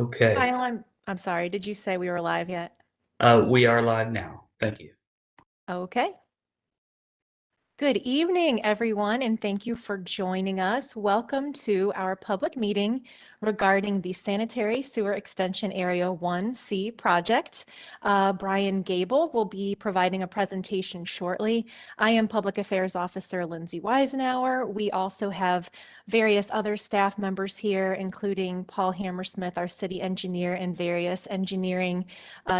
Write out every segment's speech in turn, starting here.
Okay. Kyle, I'm sorry. Did you say we were live yet? We are live now. Thank you. Okay. Good evening, everyone, and thank you for joining us. Welcome to our public meeting regarding the Sanitary Sewer Extension Area 1C project. Brian Gable will be providing a presentation shortly. I am Public Affairs Officer Lindsay Weisenauer. We also have various other staff members here, including Paul Hammersmith, our city engineer, and various engineering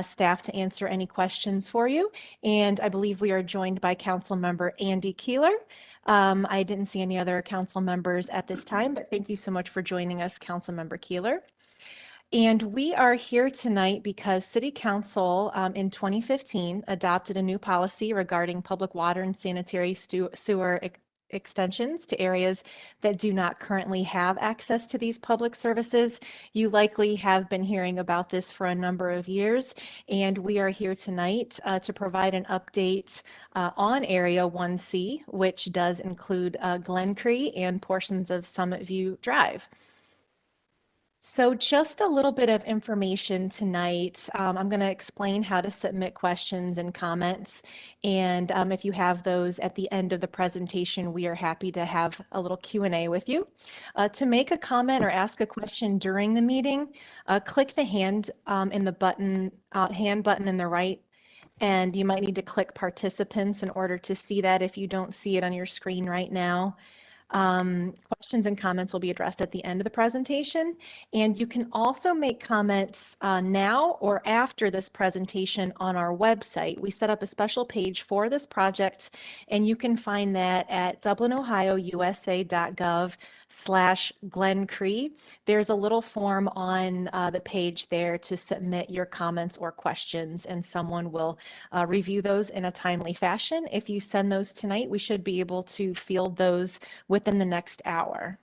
staff to answer any questions for you. And I believe we are joined by Council Member Andy Keeler. I didn't see any other council members at this time, but thank you so much for joining us, Council Member Keeler. And we are here tonight because City Council in 2015 adopted a new policy regarding public water and sanitary sewer extensions to areas that do not currently have access to these public services. You likely have been hearing about this for a number of years, and we are here tonight to provide an update on Area 1C, which does include Glencree and portions of Summit View Drive. So just a little bit of information tonight. I'm going to explain how to submit questions and comments. And if you have those at the end of the presentation, we are happy to have a little Q&A with you. To make a comment or ask a question during the meeting, click the hand in the button, hand button in the right. And you might need to click participants in order to see that if you don't see it on your screen right now. Questions and comments will be addressed at the end of the presentation. And you can also make comments now or after this presentation on our website. We set up a special page for this project, and you can find that at dublinohiousa.gov/Glencree. There's a little form on the page there to submit your comments or questions, and someone will review those in a timely fashion. If you send those tonight, we should be able to field those within the next hour.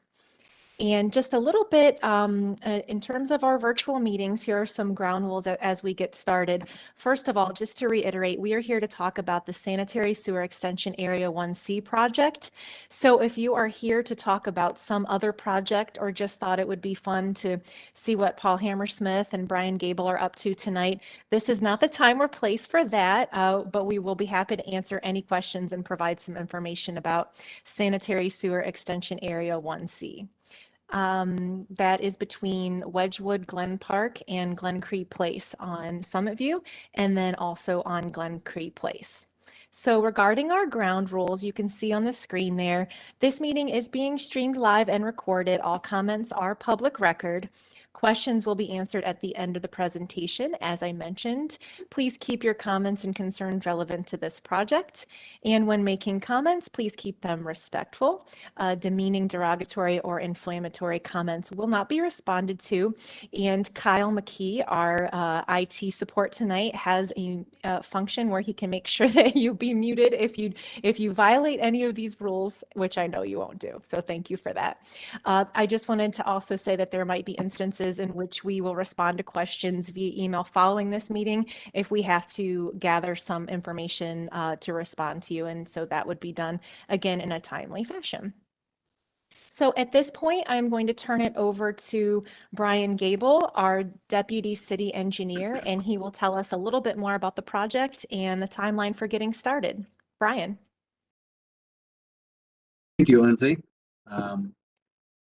And just a little bit in terms of our virtual meetings, here are some ground rules as we get started. First of all, just to reiterate, we are here to talk about the Sanitary Sewer Extension Area 1C project. So if you are here to talk about some other project or just thought it would be fun to see what Paul Hammersmith and Brian Gable are up to tonight, this is not the time or place for that, but we will be happy to answer any questions and provide some information about Sanitary Sewer Extension Area 1C. That is between Wedgwood Glen Park and Glencree Place on Summit View, and then also on Glencree Place. So regarding our ground rules, you can see on the screen there, this meeting is being streamed live and recorded. All comments are public record. Questions will be answered at the end of the presentation. As I mentioned, please keep your comments and concerns relevant to this project. And when making comments, please keep them respectful. Demeaning, derogatory, or inflammatory comments will not be responded to. And Kyle McKee, our IT support tonight, has a function where he can make sure that you be muted if you violate any of these rules, which I know you won't do. So thank you for that. I just wanted to also say that there might be instances in which we will respond to questions via email following this meeting if we have to gather some information to respond to you. And so that would be done again in a timely fashion. So at this point, I'm going to turn it over to Brian Gable, our Deputy City Engineer, and he will tell us a little bit more about the project and the timeline for getting started. Brian. Thank you, Lindsay.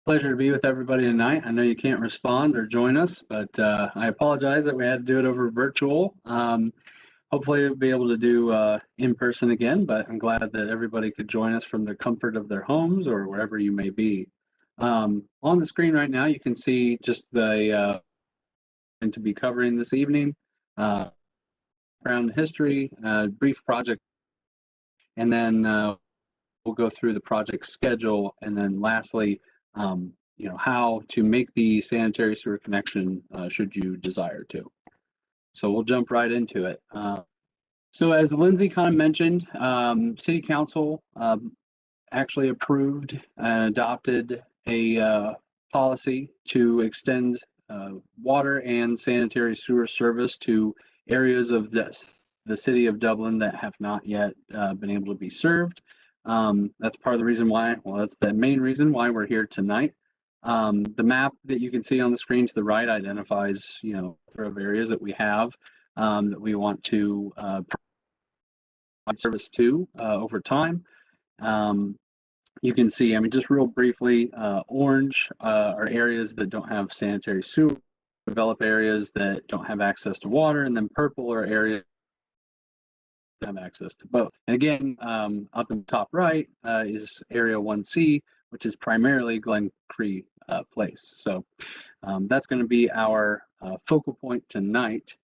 Pleasure to be with everybody tonight. I know you can't respond or join us, but I apologize that we had to do it over virtual. Hopefully we'll be able to do in person again, but I'm glad that everybody could join us from the comfort of their homes or wherever you may be. On the screen right now, you can see just the going to be covering this evening, background history, brief project, and then we'll go through the project schedule, and then lastly, how to make the sanitary sewer connection should you desire to. So we'll jump right into it. So as Lindsay kind of mentioned, City Council actually approved and adopted a policy to extend water and sanitary sewer service to areas of the city of Dublin that have not yet been able to be served. That's part of the reason why, well, that's the main reason why we're here tonight. The map that you can see on the screen to the right identifies, you know, of areas that we have that we want to provide service to over time. You can see, I mean, just real briefly, orange are areas that don't have sanitary sewer, develop areas that don't have access to water, and then purple are areas that have access to both. And again, up in the top right is Area 1C, which is primarily Glencree Place. So that's going to be our focal point tonight.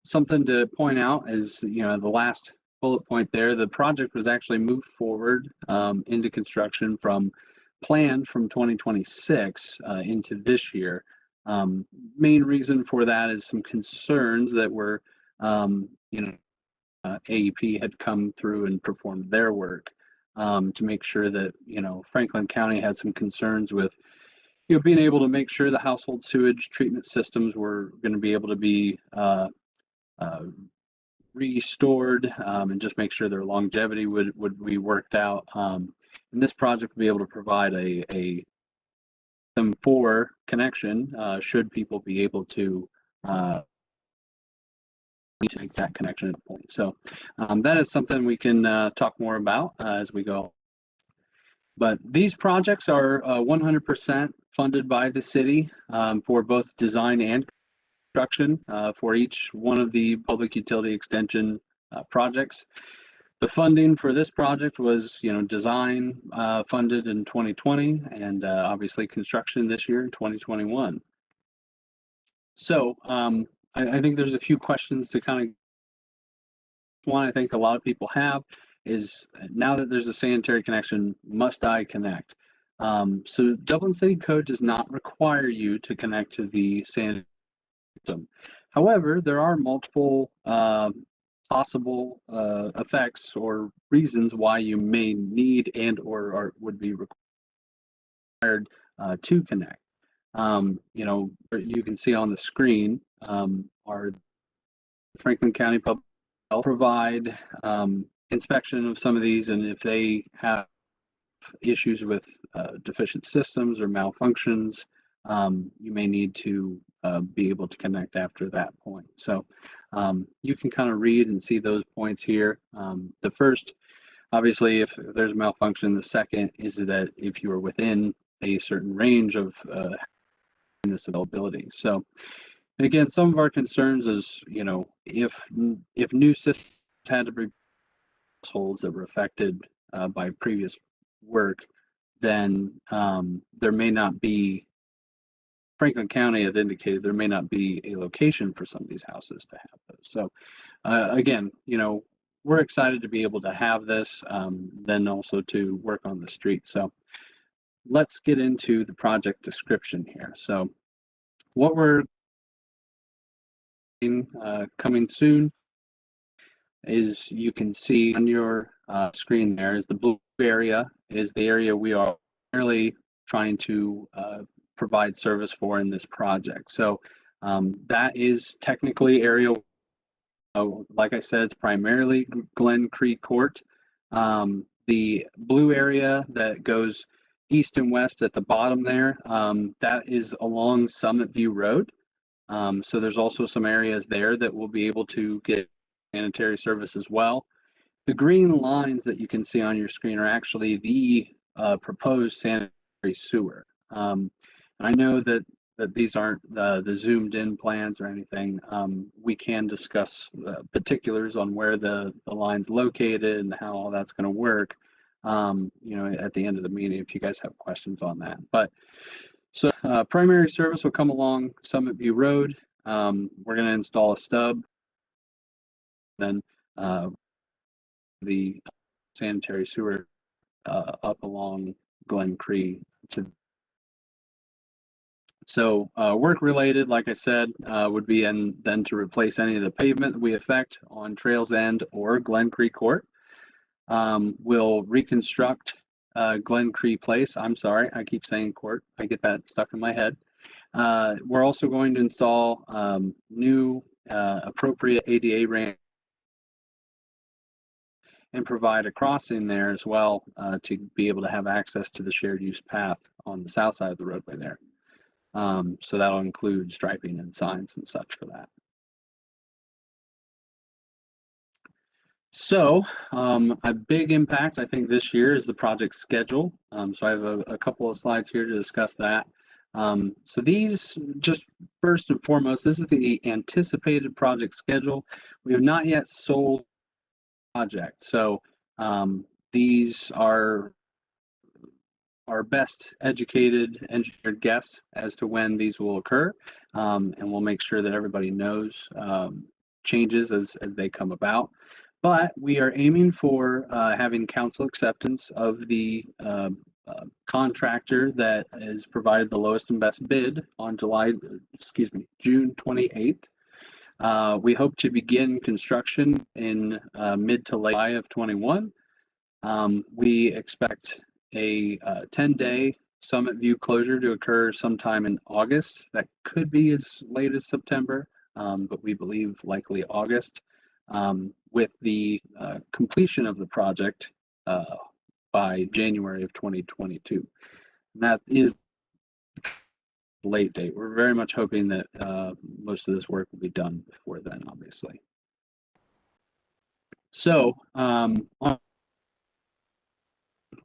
Something to point out is, you know, the last bullet point there, the project was actually moved forward into construction from planned from 2026 into this year. Main reason for that is some concerns that were, you know, AEP had come through and performed their work to make sure that, you know, Franklin County had some concerns with, you know, being able to make sure the household sewage treatment systems were going to be able to be restored and just make sure their longevity would be worked out. And this project will be able to provide a system for connection should people be able to make that connection at a point. So that is something we can talk more about as we go. But these projects are 100% funded by the city for both design and construction for each one of the public utility extension projects. The funding for this project was, you know, design funded in 2020 and obviously construction this year in 2021. So I think there's a few questions to kind of, one I think a lot of people have is, now that there's a sanitary connection, must I connect? So Dublin City Code does not require you to connect to the sanitary system. However, there are multiple possible effects or reasons why you may need and or would be required to connect. You know, you can see on the screen our Franklin County Public Health provide inspection of some of these, and if they have issues with deficient systems or malfunctions, you may need to be able to connect after that point. So you can kind of read and see those points here. The first, obviously, if there's a malfunction. The second is that if you are within a certain range of this availability. So, and again, some of our concerns is, you know, if new systems had to be households that were affected by previous work, then there may not be, Franklin County had indicated there may not be a location for some of these houses to have those. So again, you know, we're excited to be able to have this, then also to work on the street. So let's get into the project description here. So what we're coming soon is, you can see on your screen there is the blue area is the area we are primarily trying to provide service for in this project. So that is technically area, like I said, it's primarily Glencree Court. The blue area that goes east and west at the bottom there, that is along Summit View Road. So there's also some areas there that will be able to get sanitary service as well. The green lines that you can see on your screen are actually the proposed sanitary sewer. I know that these aren't the zoomed in plans or anything. We can discuss particulars on where the line's located and how all that's going to work, you know, at the end of the meeting if you guys have questions on that. But so primary service will come along Summit View Road. We're going to install a stub, then the sanitary sewer up along Glencree. So work related, like I said, would be then to replace any of the pavement that we affect on Trails End or Glencree Court. We'll reconstruct Glencree Place. I'm sorry, I keep saying court. I get that stuck in my head. We're also going to install new appropriate ADA ramp and provide a crossing there as well to be able to have access to the shared use path on the south side of the roadway there. So that'll include striping and signs and such for that. So a big impact, I think, this year is the project schedule. So I have a couple of slides here to discuss that. So these, just first and foremost, this is the anticipated project schedule. We have not yet sold the project. So these are our best educated engineered guess as to when these will occur. And we'll make sure that everybody knows changes as they come about. But we are aiming for having council acceptance of the contractor that has provided the lowest and best bid on June 28th. We hope to begin construction in mid to late July of 21. We expect a 10-day Summit View closure to occur sometime in August. That could be as late as September, but we believe likely August. With the completion of the project by January of 2022. And that is the late date. We're very much hoping that most of this work will be done before then, obviously. So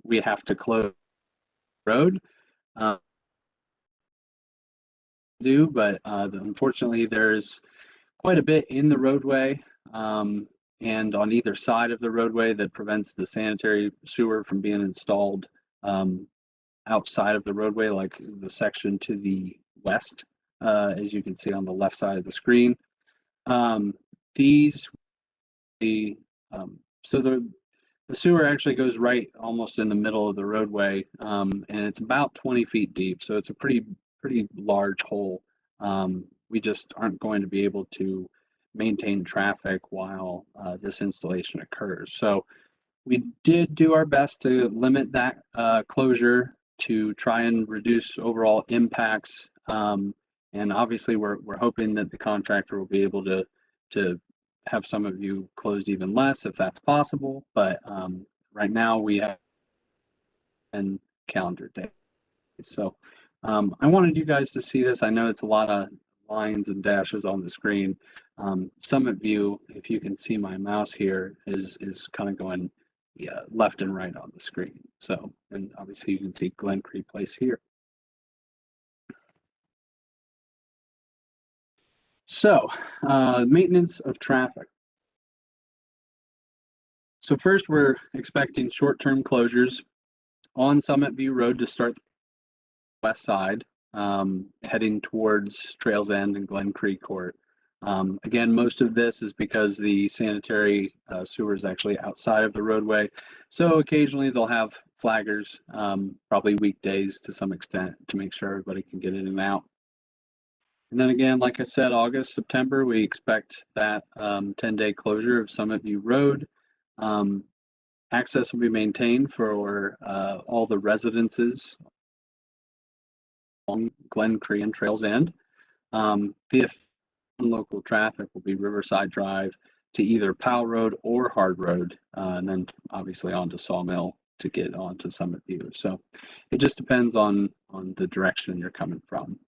we have to close the road. But unfortunately, there's quite a bit in the roadway and on either side of the roadway that prevents the sanitary sewer from being installed outside of the roadway, like the section to the west, as you can see on the left side of the screen. So the sewer actually goes right almost in the middle of the roadway, and it's about 20 feet deep, so it's a pretty large hole. We just aren't going to be able to maintain traffic while this installation occurs. So we did do our best to limit that closure to try and reduce overall impacts. And obviously we're hoping that the contractor will be able to have some of you closed even less if that's possible. But right now we have a calendar day. So I wanted you guys to see this. I know it's a lot of lines and dashes on the screen. Summit View, if you can see my mouse here, is kind of going left and right on the screen. So, and obviously you can see Glencree Place here. So, maintenance of traffic. So first, we're expecting short-term closures on Summit View Road to start the west side, heading towards Trails End and Glencree Court. Again, most of this is because the sanitary sewer is actually outside of the roadway. So occasionally they'll have flaggers, probably weekdays to some extent, to make sure everybody can get in and out. And then again, like I said, August, September, we expect that 10-day closure of Summit View Road. Access will be maintained for all the residences along Glencree and Trails End. The local traffic will be Riverside Drive to either Powell Road or Hard Road, and then obviously onto Sawmill to get onto Summit View. So it just depends on the direction you're coming from.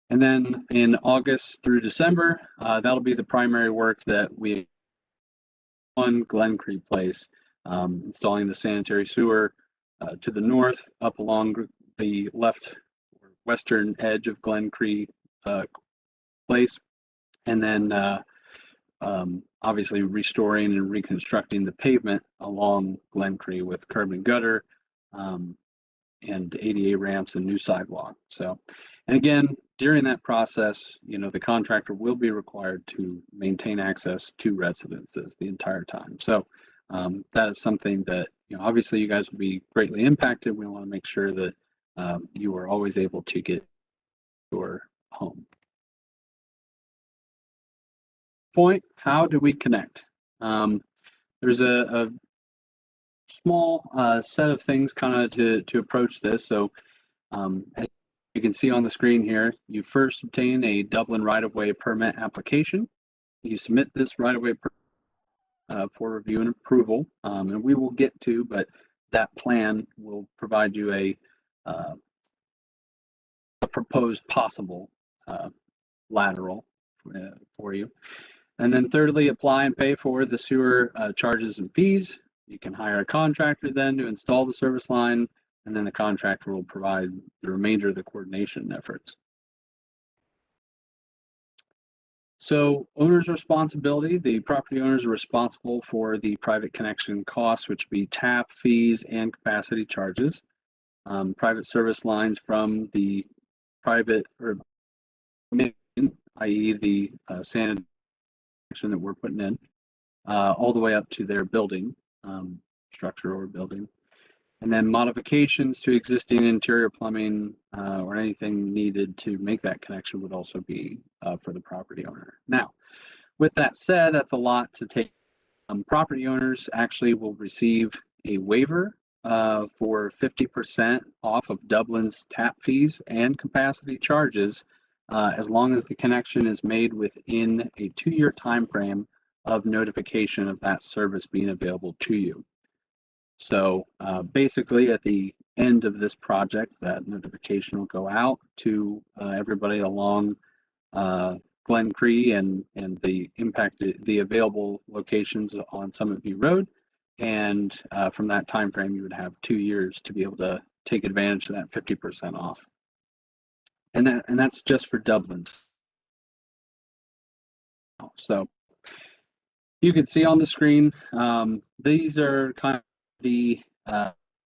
And then in August through December, that'll be the primary work that we on Glencree Place, installing the sanitary sewer to the north up along the western edge of Glencree Place, and then obviously restoring and reconstructing the pavement along Glencree with curb and gutter and ADA ramps and new sidewalk. So, and again, during that process, the contractor will be required to maintain access to residences the entire time. So that is something that, obviously you guys will be greatly impacted. We want to make sure that you are always able to get your home. Point, how do we connect? There's a small set of things kind of to approach this. So as you can see on the screen here, you first obtain a Dublin right-of-way permit application. You submit this right-of-way permit for review and approval, and we will get to, but that plan will provide you a proposed possible lateral for you. And then thirdly, apply and pay for the sewer charges and fees. You can hire a contractor then to install the service line, and then the contractor will provide the remainder of the coordination efforts. So owner's responsibility, the property owners are responsible for the private connection costs, which would be tap fees and capacity charges. Private service lines from the private or main, i.e. the sanitary connection that we're putting in, all the way up to their building, structure or building. And then modifications to existing interior plumbing or anything needed to make that connection would also be for the property owner. Now, with that said, that's a lot to take. Property owners actually will receive a waiver for 50% off of Dublin's tap fees and capacity charges as long as the connection is made within a 2-year time frame of notification of that service being available to you. So basically at the end of this project, that notification will go out to everybody along Glencree and the the available locations on Summit View Road. And from that time frame, you would have 2 years to be able to take advantage of that 50% off. And that's just for Dublin's. So you can see on the screen, these are kind of the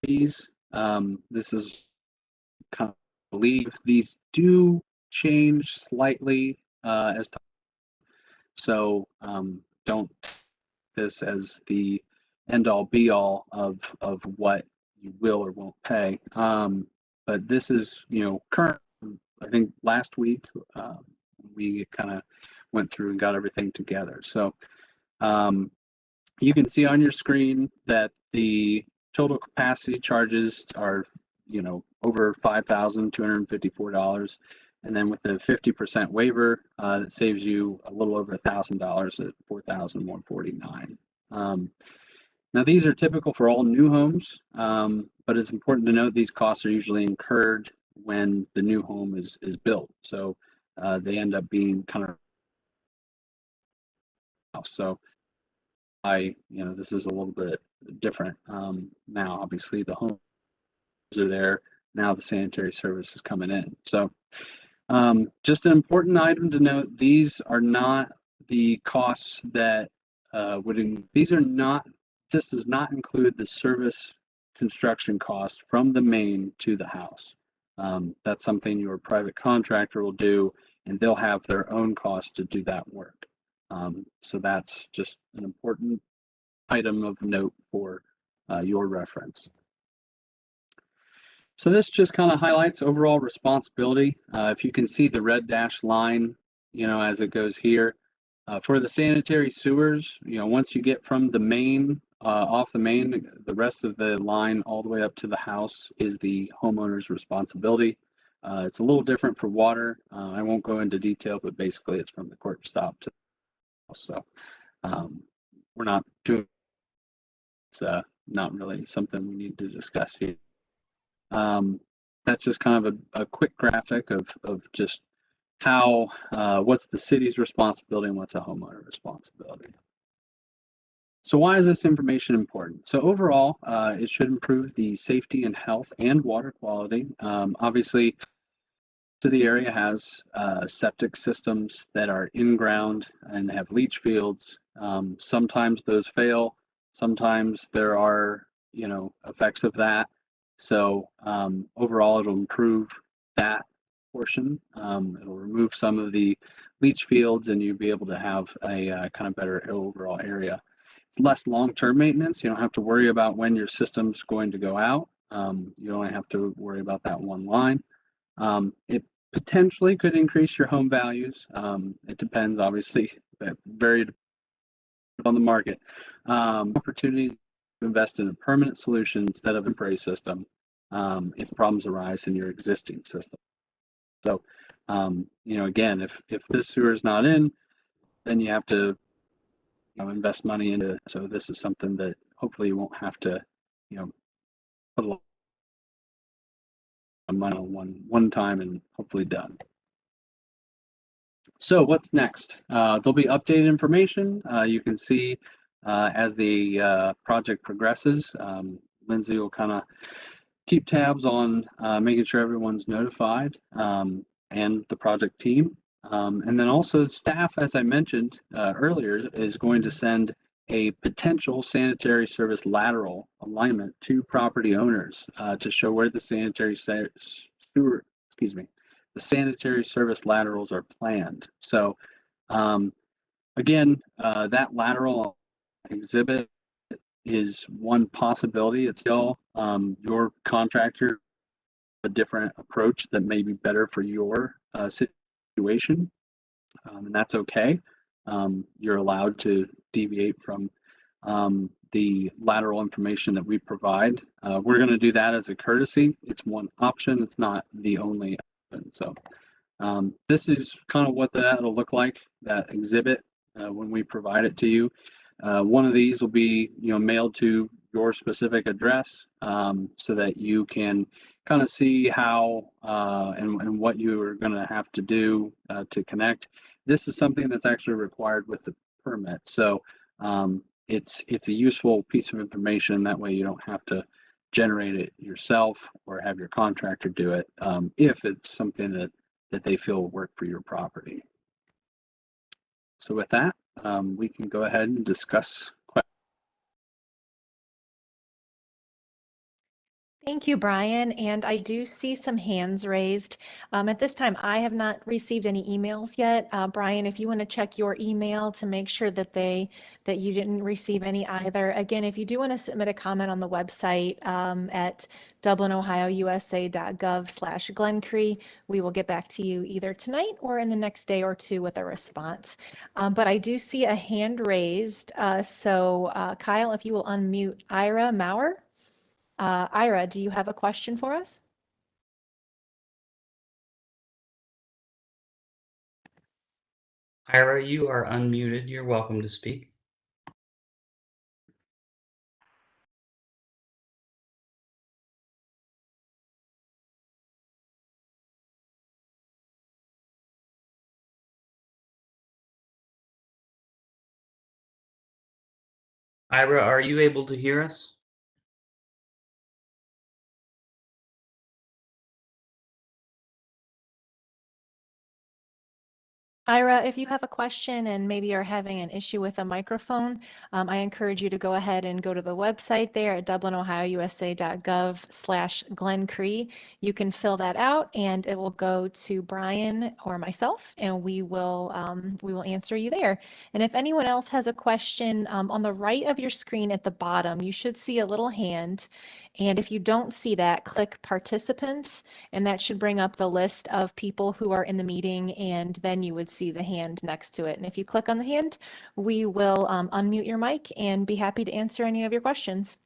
fees. This is kind of, I believe these do change slightly as time. So don't this as the end all be all of what you will or won't pay. But this is, you know, current. I think last week we kind of went through and got everything together. So you can see on your screen that the total capacity charges are, you know, over $5,254. And then with the 50% waiver, it saves you a little over $1,000 at $4,149. Now these are typical for all new homes, but it's important to note these costs are usually incurred when the new home is built. So they end up being kind of, so this is a little bit different. Now obviously the homes are there, now the sanitary service is coming in. So just an important item to note, these are not the costs that this does not include the service construction cost from the main to the house. That's something your private contractor will do, and they'll have their own cost to do that work. So that's just an important item of note for your reference. So this just kind of highlights overall responsibility. If you can see the red dashed line, you know, as it goes here, for the sanitary sewers, you know, once you get from the main, off the main, the rest of the line all the way up to the house is the homeowner's responsibility. It's a little different for water. I won't go into detail, but basically it's from the court stop to the house. So we're not doing, it's not really something we need to discuss here. That's just kind of a quick graphic of just how, what's the city's responsibility and what's a homeowner responsibility. So why is this information important? So overall, it should improve the safety and health and water quality. Obviously, the area has septic systems that are in ground and have leach fields. Sometimes those fail. Sometimes there are, you know, effects of that. So overall, it'll improve that portion. It'll remove some of the leach fields, and you'll be able to have a kind of better overall area. It's less long-term maintenance. You don't have to worry about when your system's going to go out. You only have to worry about that one line. It potentially could increase your home values. It depends, obviously, that's very on the market. Opportunity to invest in a permanent solution instead of a temporary system if problems arise in your existing system. So, you know, again, if this sewer is not in, then you have to invest money into. So this is something that hopefully you won't have to, put a lot of money on one time and hopefully done. So what's next? There'll be updated information. You can see as the project progresses. Lindsay will kind of keep tabs on making sure everyone's notified and the project team. And then also staff, as I mentioned earlier, is going to send a potential sanitary service lateral alignment to property owners to show where the sanitary the sanitary service laterals are planned. So again, that lateral exhibit is one possibility. It's still your contractor a different approach that may be better for your situation, and that's okay. You're allowed to deviate from the lateral information that we provide. We're going to do that as a courtesy. It's one option. It's not the only option. So this is kind of what that'll look like, that exhibit, when we provide it to you. One of these will be, mailed to your specific address so that you can kind of see how and what you are going to have to do to connect. This is something that's actually required with the permit. So it's a useful piece of information. That way you don't have to generate it yourself or have your contractor do it if it's something that they feel will work for your property. So with that, we can go ahead and discuss questions. Thank you, Brian. And I do see some hands raised. At this time, I have not received any emails yet. Brian, if you want to check your email to make sure that you didn't receive any either. Again, if you do want to submit a comment on the website at dublinohiousa.gov/Glencree, we will get back to you either tonight or in the next day or two with a response. But I do see a hand raised. So Kyle, if you will unmute Ira Maurer. Ira, do you have a question for us? Ira, you are unmuted. You're welcome to speak. Ira, are you able to hear us? Ira, if you have a question and maybe you're having an issue with a microphone, I encourage you to go ahead and go to the website there at dublinohiousa.gov/Glencree. You can fill that out and it will go to Brian or myself, and we will answer you there. And if anyone else has a question, on the right of your screen at the bottom, you should see a little hand. And if you don't see that, click participants, and that should bring up the list of people who are in the meeting, and then you would see the hand next to it. And if you click on the hand, we will unmute your mic and be happy to answer any of your questions.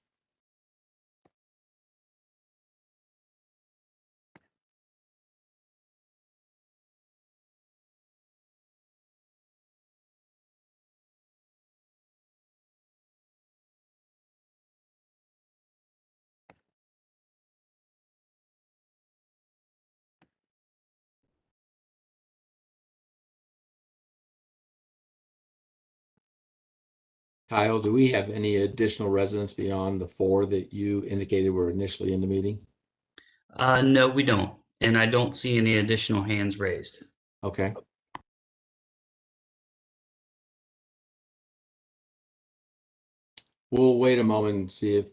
Kyle, do we have any additional residents beyond the 4 that you indicated were initially in the meeting? No, we don't. And I don't see any additional hands raised. Okay. We'll wait a moment and see if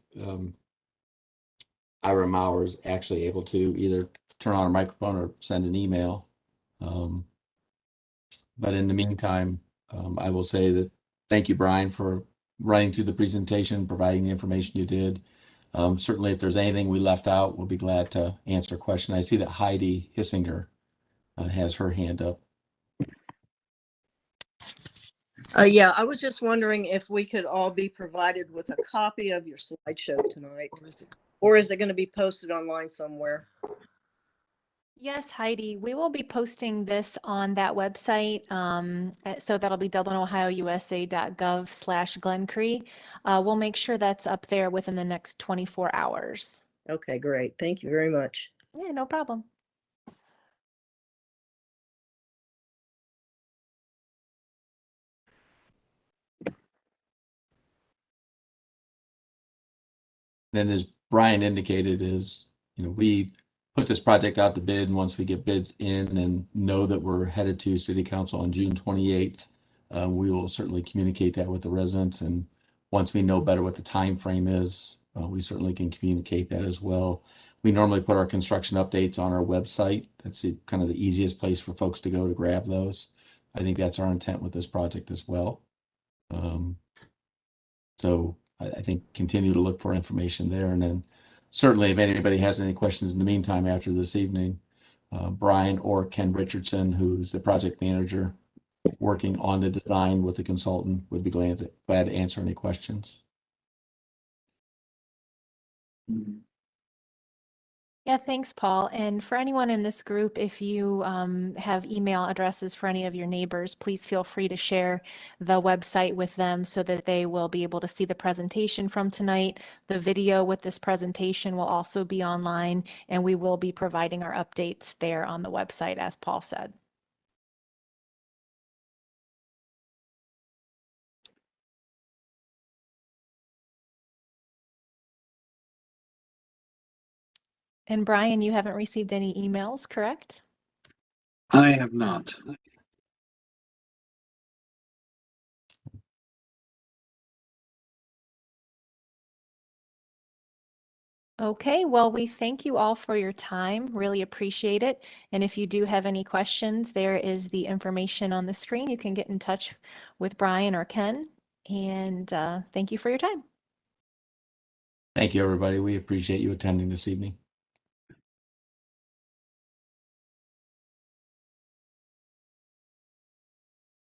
Ira Maurer is actually able to either turn on a microphone or send an email. But in the meantime, I will say that thank you, Brian, for running through the presentation, providing the information you did. Certainly, if there's anything we left out, we'll be glad to answer a question. I see that Heidi Hissinger has her hand up. Yeah, I was just wondering if we could all be provided with a copy of your slideshow tonight, or is it going to be posted online somewhere? Yes, Heidi, we will be posting this on that website. So that'll be dublinohiousa.gov/Glencree. We'll make sure that's up there within the next 24 hours. Okay, great. Thank you very much. Yeah, no problem. Then as Brian indicated is, we put this project out to bid, and once we get bids in and know that we're headed to city council on June 28th, we will certainly communicate that with the residents. And once we know better what the time frame is, we certainly can communicate that as well. We normally put our construction updates on our website. That's kind of the easiest place for folks to go to grab those. I think that's our intent with this project as well. So I think continue to look for information there. And then certainly if anybody has any questions in the meantime after this evening, Brian or Ken Richardson, who's the project manager working on the design with the consultant, would be glad to answer any questions. Yeah, thanks, Paul. And for anyone in this group, if you have email addresses for any of your neighbors, please feel free to share the website with them so that they will be able to see the presentation from tonight. The video with this presentation will also be online, and we will be providing our updates there on the website, as Paul said. And Brian, you haven't received any emails, correct? I have not. Okay, well, we thank you all for your time. Really appreciate it. And if you do have any questions, there is the information on the screen. You can get in touch with Brian or Ken. And thank you for your time. Thank you, everybody. We appreciate you attending this evening.